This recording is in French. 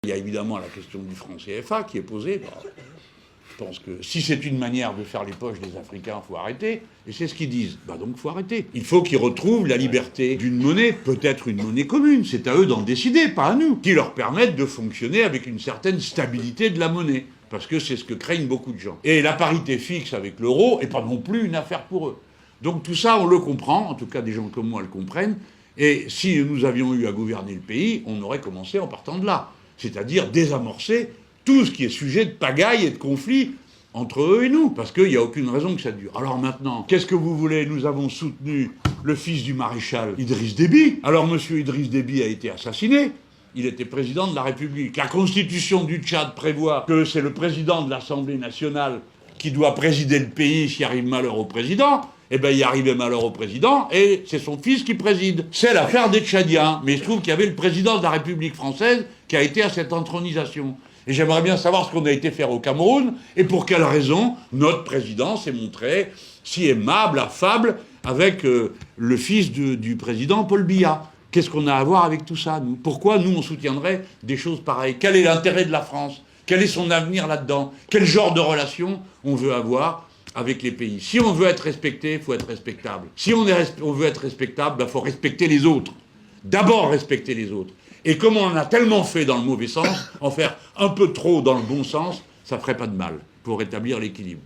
Il y a évidemment la question du franc CFA qui est posée. Je pense que si c'est une manière de faire les poches des Africains, il faut arrêter. Et c'est ce qu'ils disent. Donc il faut arrêter. Il faut qu'ils retrouvent la liberté d'une monnaie, peut-être une monnaie commune. C'est à eux d'en décider, pas à nous. Qui leur permettent de fonctionner avec une certaine stabilité de la monnaie. Parce que c'est ce que craignent beaucoup de gens. Et la parité fixe avec l'euro n'est pas non plus une affaire pour eux. Donc tout ça, on le comprend. En tout cas, des gens comme moi le comprennent. Et si nous avions eu à gouverner le pays, on aurait commencé en partant de là. C'est-à-dire désamorcer tout ce qui est sujet de pagaille et de conflit entre eux et nous, parce qu'il n'y a aucune raison que ça dure. Alors maintenant, qu'est-ce que vous voulez? Nous avons soutenu le fils du maréchal Idriss Déby. Alors monsieur Idriss Déby a été assassiné, il était président de la République. La constitution du Tchad prévoit que c'est le président de l'Assemblée nationale qui doit présider le pays s'il arrive malheur au président. Eh bien, il arrivait malheur au président, et c'est son fils qui préside. C'est l'affaire des Tchadiens. Mais il se trouve qu'il y avait le président de la République française qui a été à cette intronisation. Et j'aimerais bien savoir ce qu'on a été faire au Cameroun, et pour quelle raison notre président s'est montré si aimable, affable, avec le fils du président Paul Biya. Qu'est-ce qu'on a à voir avec tout ça, nous? Pourquoi, nous, on soutiendrait des choses pareilles? Quel est l'intérêt de la France? Quel est son avenir là-dedans? Quel genre de relation on veut avoir avec les pays? Si on veut être respecté, il faut être respectable. Si on veut être respectable, il faut respecter les autres. D'abord respecter les autres. Et comme on en a tellement fait dans le mauvais sens, en faire un peu trop dans le bon sens, ça ferait pas de mal pour rétablir l'équilibre.